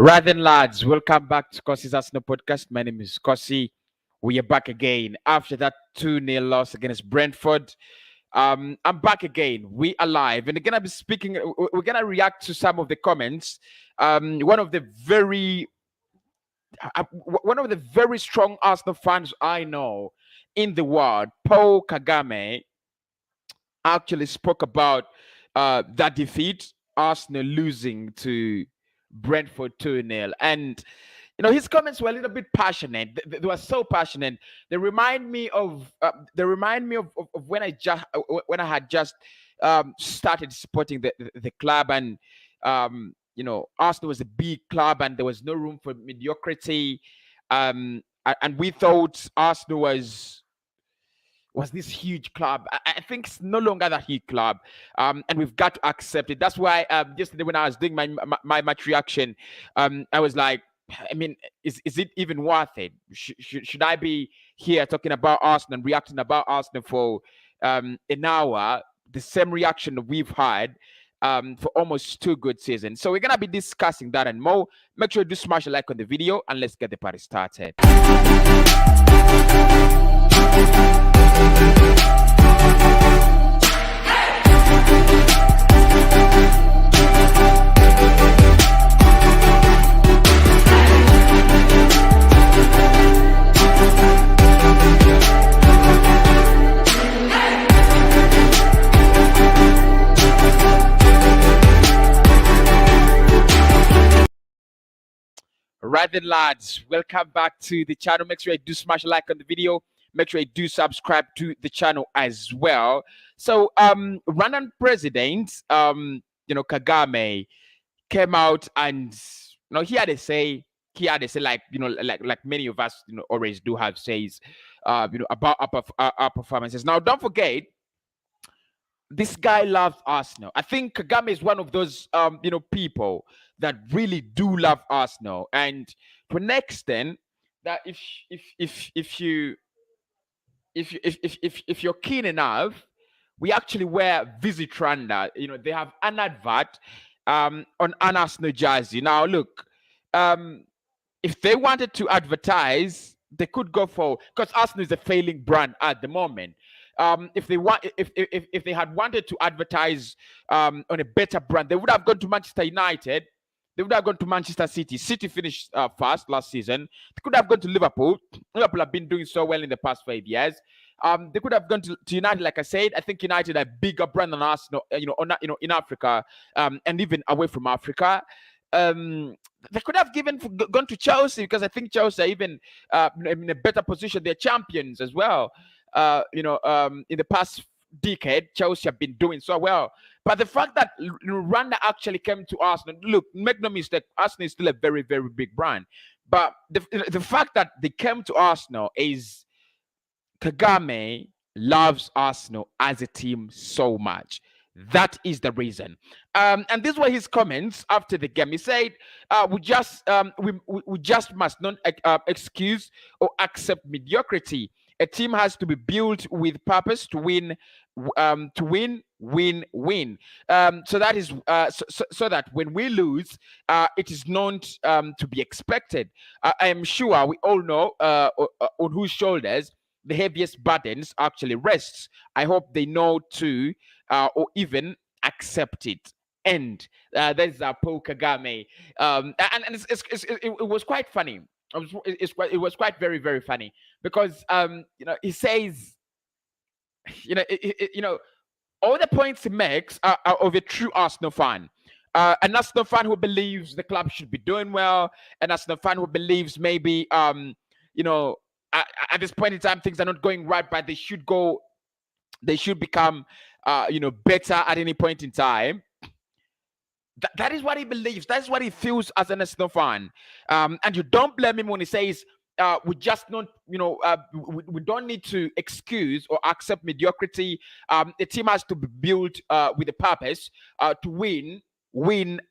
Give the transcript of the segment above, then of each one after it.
Right then, lads, welcome back to Kossi's Arsenal podcast. My name is Kossi. We are back again after that 2-0 loss against Brentford. I'm back again. We are live, and we're gonna be speaking. We're gonna react to some of the comments. One of the very strong Arsenal fans I know in the world, Paul Kagame, actually spoke about that defeat, Arsenal losing to Brentford 2-0. And his comments were a little bit passionate. They were so passionate. They remind me of of when I had just started supporting the club, and Arsenal was a big club and there was no room for mediocrity. And we thought Arsenal was this huge club. I think it's no longer that huge club, and we've got to accept it. That's why yesterday when I was doing my match reaction, I was like, I mean, is it even worth it? Should I be here talking about Arsenal and reacting about Arsenal for an hour? The same reaction that we've had for almost 2 good seasons. So we're gonna be discussing that and more. Make sure you do smash a like on the video and let's get the party started. Right then, lads, welcome back to the channel. Make sure you do smash a like on the video. Make sure you do subscribe to the channel as well. So, Rwandan president, Kagame, came out and he had to say, like like many of us always do have says, about our performances. Now, don't forget, this guy loves Arsenal. I think Kagame is one of those people that really do love Arsenal, and to an extent that if you're keen enough, we actually wear Visit Rwanda. They have an advert on an Arsenal jersey. Now look, if they wanted to advertise, they could go for, because Arsenal is a failing brand at the moment. If they had wanted to advertise on a better brand, they would have gone to Manchester United. They would have gone to Manchester City. City finished first last season. They could have gone to Liverpool. Liverpool have been doing so well in the past 5 years. They could have gone to United, like I said. I think United are a bigger brand than Arsenal, in Africa, and even away from Africa. They could have gone to Chelsea, because I think Chelsea are even in a better position. They're champions as well. In the past decade, Chelsea have been doing so well. But the fact that Rwanda actually came to Arsenal, look, make no mistake, Arsenal is still a very, very big brand. But the fact that they came to Arsenal is Kagame loves Arsenal as a team so much. That is the reason. And these were his comments after the game. He said, we just must not excuse or accept mediocrity. A team has to be built with purpose to win, win. So that is so that when we lose, it is not to be expected. I am sure we all know on whose shoulders the heaviest burdens actually rests. I hope they know to or even accept it. And that is Paul Kagame. And it was quite funny. It was quite very, very funny, because he says, all the points he makes are of a true Arsenal fan. An Arsenal fan who believes the club should be doing well, an Arsenal fan who believes maybe at this point in time things are not going right, but they should become better at any point in time. That is what he believes. That's what he feels as an Arsenal fan. And you don't blame him when he says, we just not, we don't need to excuse or accept mediocrity. The team has to be built with a purpose to win.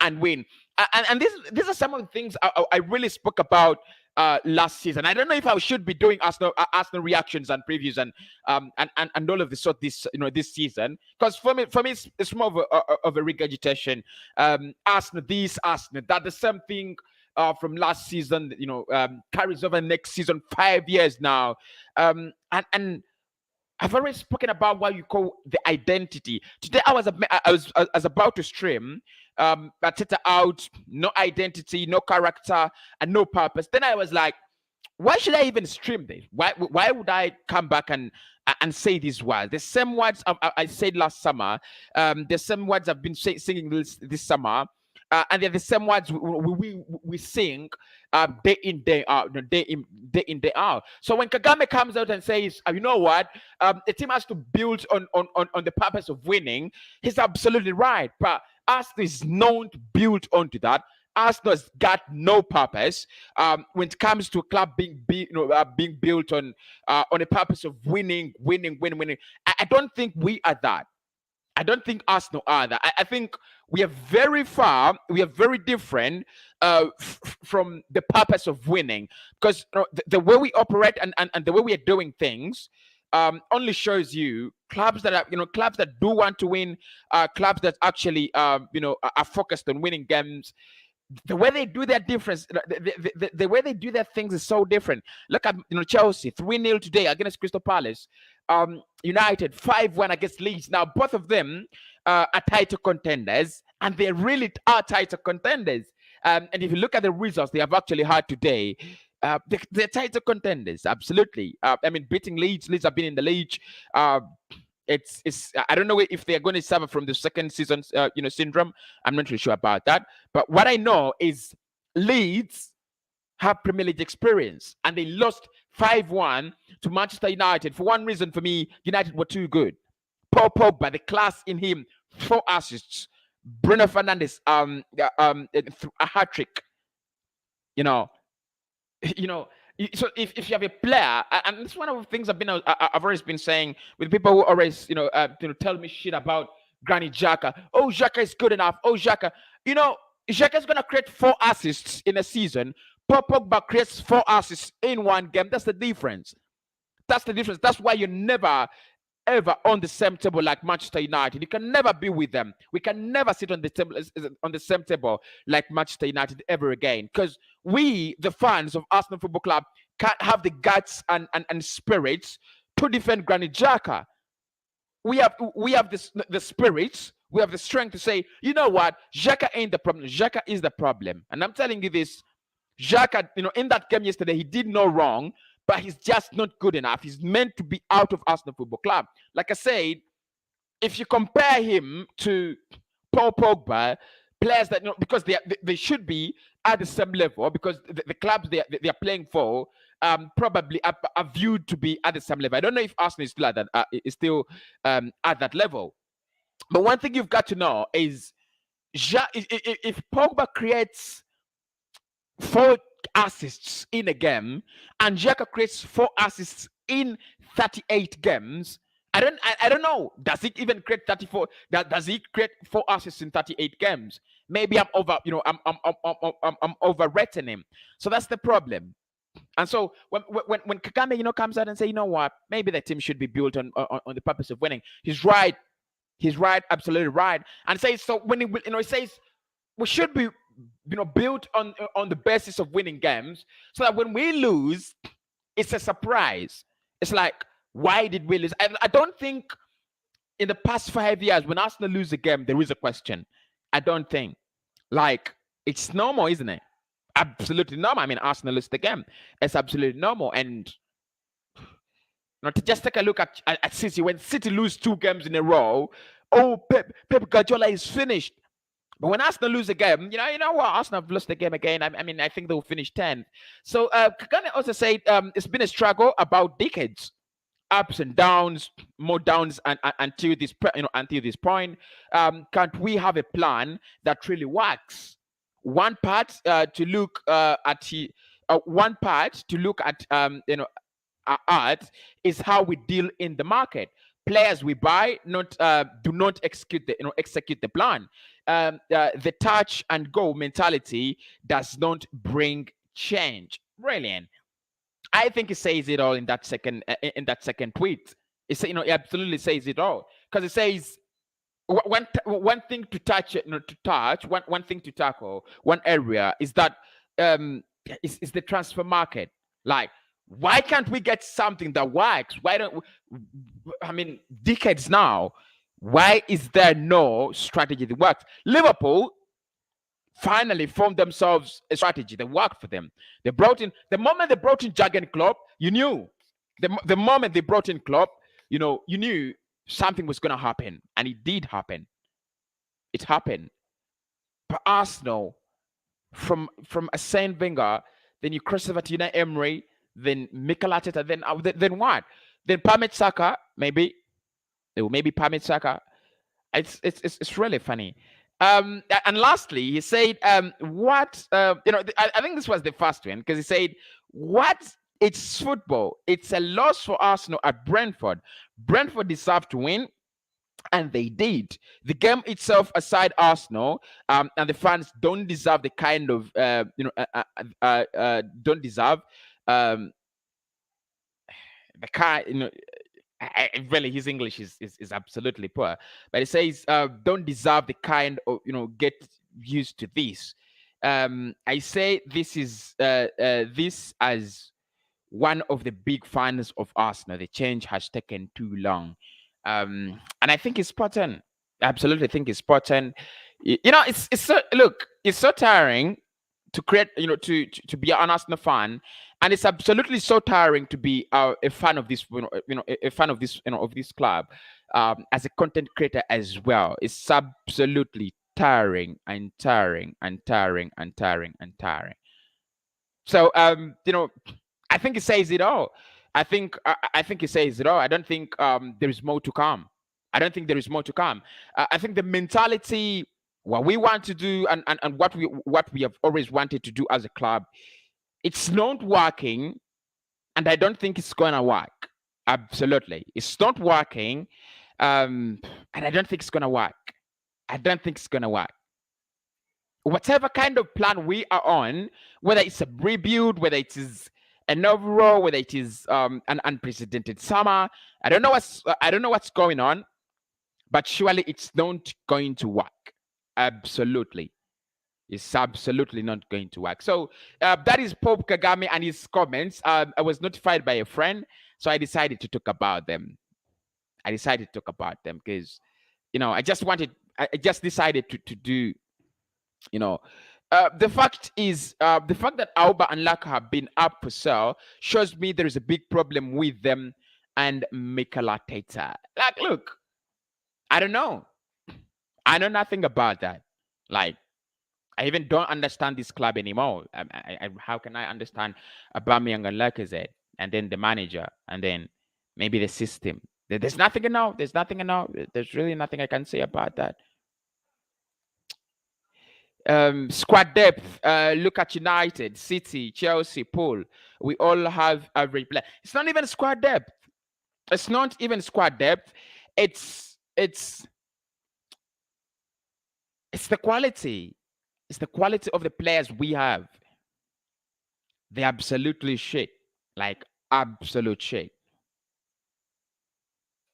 And these are some of the things I really spoke about last season. I don't know if I should be doing Arsenal reactions and previews and all of this sort this season, because for me it's more of a regurgitation. Arsenal this, Arsenal that, the same thing from last season, carries over next season, 5 years now. And I've already spoken about what you call the identity. Today, I was about to stream. ARTETA out, no identity, no character, and no purpose. Then I was like, why should I even stream this? Why would I come back and say these words? The same words I said last summer. The same words I've been singing this summer. And they're the same words we sing day in, day out, day in, day out. So when Kagame comes out and says, you know what, the team has to build on the purpose of winning, he's absolutely right. But Arsenal is known to build onto that. Arsenal has got no purpose when it comes to a club being built on a purpose of winning. I don't think we are that. I don't think Arsenal are that. I think we are very far, we are very different from the purpose of winning, because the way we operate and the way we are doing things only shows you clubs that are, clubs that do want to win, clubs that actually, are focused on winning games. The way they do their difference, the way they do their things is so different. Look at Chelsea 3-0 today against Crystal Palace. United 5-1 against Leeds. Now both of them are title contenders, and they really are title contenders. And if you look at the results they have actually had today, they're title contenders, absolutely. Beating Leeds have been in the league. It's I don't know if they're going to suffer from the second season syndrome. I'm not really sure about that. But what I know is Leeds have Premier League experience, and they lost 5-1 to Manchester United. For one reason, for me, United were too good. Paul Pogba, the class in him, 4 assists. Bruno Fernandes, a hat trick. So if you have a player, and it's one of the things I've always been saying with people who always tell me shit about Granit Xhaka. Oh, Xhaka is good enough. Oh, Xhaka, Xhaka is gonna create 4 assists in a season. Paul Pogba creates 4 assists in one game. That's the difference. That's why you never ever on the same table like Manchester United. You can never be with them. We can never sit on the same table like Manchester United ever again. Because we, the fans of Arsenal Football Club, can't have the guts and spirits to defend Granit Xhaka. We have the spirits. We have the strength to say, you know what, Xhaka ain't the problem. Xhaka is the problem. And I'm telling you this, Xhaka, in that game yesterday, he did no wrong, but he's just not good enough. He's meant to be out of Arsenal Football Club. Like I said, if you compare him to Paul Pogba, players that, because they should be at the same level, because the clubs they are playing for probably are viewed to be at the same level. I don't know if Arsenal is still at that, at that level. But one thing you've got to know is, if Pogba creates 4 assists in a game and Xhaka creates 4 assists in 38 games, I don't know. Does he even create 34? Does he create 4 assists in 38 games? Maybe I'm I'm overrating him. So that's the problem. And so when Kagame comes out and say, you know what, maybe the team should be built on the purpose of winning, he's right. He's right, absolutely right. And says, so when he says we should be built on the basis of winning games, so that when we lose, it's a surprise. It's like, why did we lose? I don't think in the past 5 years when Arsenal lose a game there is a question. I don't think. Like, it's normal, isn't it? Absolutely normal. Arsenal lose the game. It's absolutely normal. And to just take a look at City. When City lose 2 games in a row, Pep Guardiola is finished. But when Arsenal lose a game, you know what? Arsenal have lost the game again. I think they'll finish 10th. So Kagame also said it's been a struggle about decades, ups and downs, more downs, and until this point. Can't we have a plan that really works? One part to look at art is how we deal in the market. Players we buy do not execute the plan. The touch and go mentality does not bring change. Brilliant. I think he says it all in that second tweet. He absolutely says it all, because it says one thing to touch, one thing to tackle, one area is that is the transfer market. Like, why can't we get something that works? Why don't I mean, decades now, why is there no strategy that works? Liverpool finally formed themselves a strategy that worked for them. They brought in, the moment they brought in Jurgen Klopp, you knew. The moment they brought in Klopp, you knew something was going to happen, and it did happen. It happened. But Arsenal, from Arsene Wenger, then you cross over to Unai Emery, then Mikel Arteta, then what? Then Pamit Saka, maybe Pamit Saka. It's really funny. And lastly, he said, "What? I think this was the first one because he said, what? It's football. It's a loss for Arsenal at Brentford. Brentford deserved to win." And they did. The game itself, aside Arsenal, and the fans don't deserve the kind of, don't deserve the kind, really, his English is absolutely poor. But he says, don't deserve the kind of, get used to this. I say this is this as one of the big fans of Arsenal. The change has taken too long. And I think it's spot on. I absolutely think it's spot on. It's so, look, it's so tiring to create, to be an Arsenal fan, and it's absolutely so tiring to be a fan of this, a fan of this, of this club, as a content creator as well. It's absolutely tiring and tiring and tiring and tiring and tiring. So, I think it says it all. I think it says it all. I don't think there is more to come. I don't think there is more to come. I think the mentality, what we want to do, and what we have always wanted to do as a club, it's not working, and I don't think it's gonna work. Absolutely, it's not working, and I don't think it's gonna work. I don't think it's gonna work. Whatever kind of plan we are on, whether it's a rebuild, whether it is an overall, whether it is an unprecedented summer, I don't know what's going on, but surely it's not going to work. Absolutely, it's absolutely not going to work. So that is Pope Kagame and his comments. I was notified by a friend, so I decided to talk about them. Because I just decided to do. The fact that Auba and Laka have been up for sale shows me there is a big problem with them and Mikel Arteta. Like, look, I don't know. I know nothing about that. Like, I even don't understand this club anymore. How can I understand Aubameyang and Lacazette, and then the manager, and then maybe the system? There's nothing to know. There's really nothing I can say about that. Squad depth. Look at United, City, Chelsea, Pool. We all have average play. It's not even squad depth. It's not even squad depth. It's the quality. It's the quality of the players we have. They're absolutely shit. Like, absolute shit.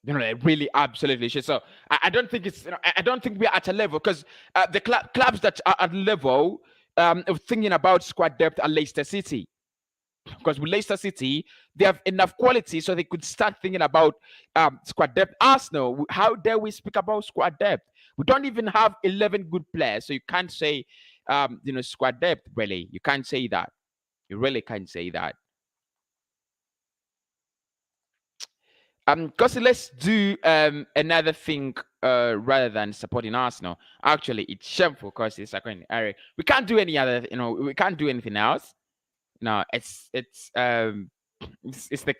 Really absolutely shit. So I don't think it's, I don't think we're at a level, because the clubs that are at level of thinking about squad depth are Leicester City. Because with Leicester City, they have enough quality so they could start thinking about squad depth. Arsenal, how dare we speak about squad depth? We don't even have 11 good players, so you can't say, squad depth, really. You can't say that. You really can't say that. Because let's do another thing rather than supporting Arsenal. Actually, it's shameful because it's like we can't do any other. We can't do anything else. No, it's the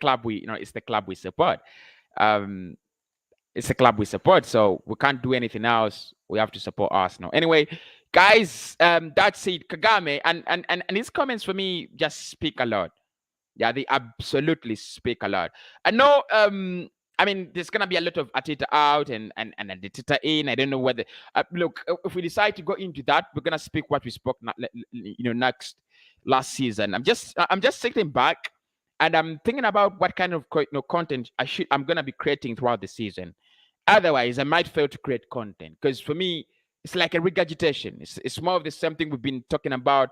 club it's the club we support. It's the club we support, so we can't do anything else. We have to support Arsenal. Anyway, guys, that's it. Kagame and his comments for me just speak a lot. Yeah, they absolutely speak a lot. I know. I mean, there's gonna be a lot of Arteta out and Arteta in. I don't know whether. Look, if we decide to go into that, we're gonna speak what we spoke, next last season. I'm just sitting back and I'm thinking about what kind of content I'm gonna be creating throughout the season. Otherwise, I might fail to create content, because for me, it's like a regurgitation. It's more of the same thing we've been talking about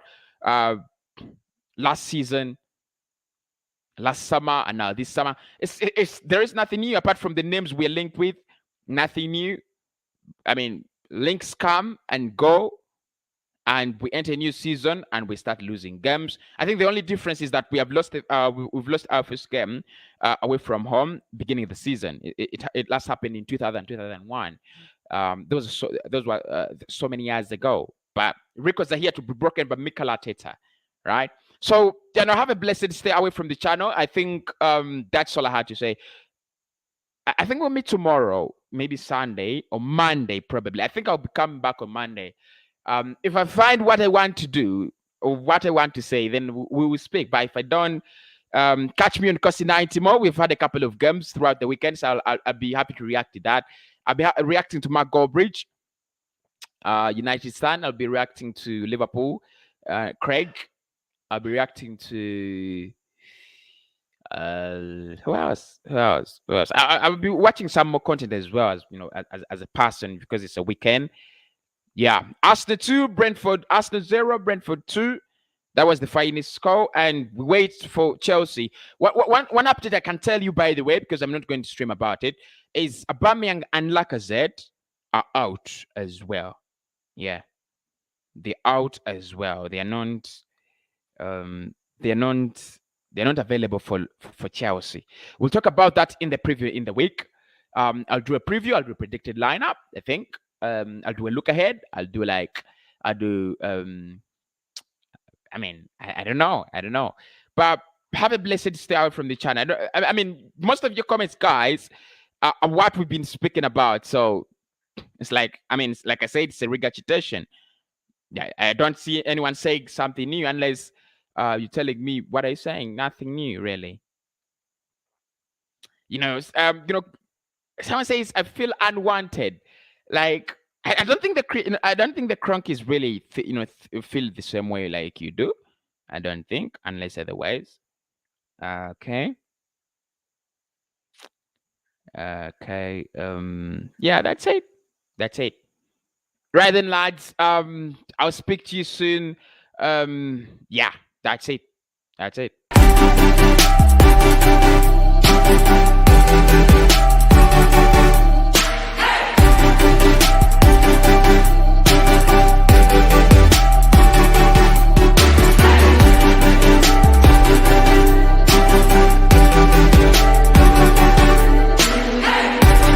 last season, last summer, and now this summer. There is nothing new apart from the names we're linked with. Nothing new. I mean, links come and go, and we enter a new season and we start losing games. I think the only difference is that we have lost. We've lost our first game away from home beginning of the season. It last happened in 2001. Those were so many years ago. But records are here to be broken by Mikel Arteta, right? So, have a blessed stay away from the channel. I think that's all I had to say. I think we'll meet tomorrow, maybe Sunday or Monday, probably. I think I'll be coming back on Monday. If I find what I want to do or what I want to say, then we will speak. But if I don't, catch me on Kosi 90 more. We've had a couple of games throughout the weekend, so I'll be happy to react to that. I'll be reacting to Mark Goldbridge, United Stan. I'll be reacting to Liverpool, Craig. I'll be reacting to who else? I'll be watching some more content as well, as a person, because it's a weekend. Yeah, Arsenal 2, Brentford, Arsenal 0, Brentford 2. That was the final score, and we wait for Chelsea. One update I can tell you, by the way, because I'm not going to stream about it, is Aubameyang and Lacazette are out as well. Yeah, they're out as well. They're not available for Chelsea. We'll talk about that in the preview in the week. I'll do a preview. I'll do a predicted lineup, I think. I'll do a look ahead. I don't know. But have a blessed stay out from the channel. I mean, most of your comments, guys, are what we've been speaking about. So it's like I said, it's a regurgitation. Yeah, I don't see anyone saying something new unless you're telling me what are you saying? Nothing new, really. Someone says I feel unwanted. Like I don't think the crunk is really feel the same way like you do. I don't think, unless otherwise. Okay. Okay. Yeah, that's it. Right then, lads. I'll speak to you soon. Yeah, that's it.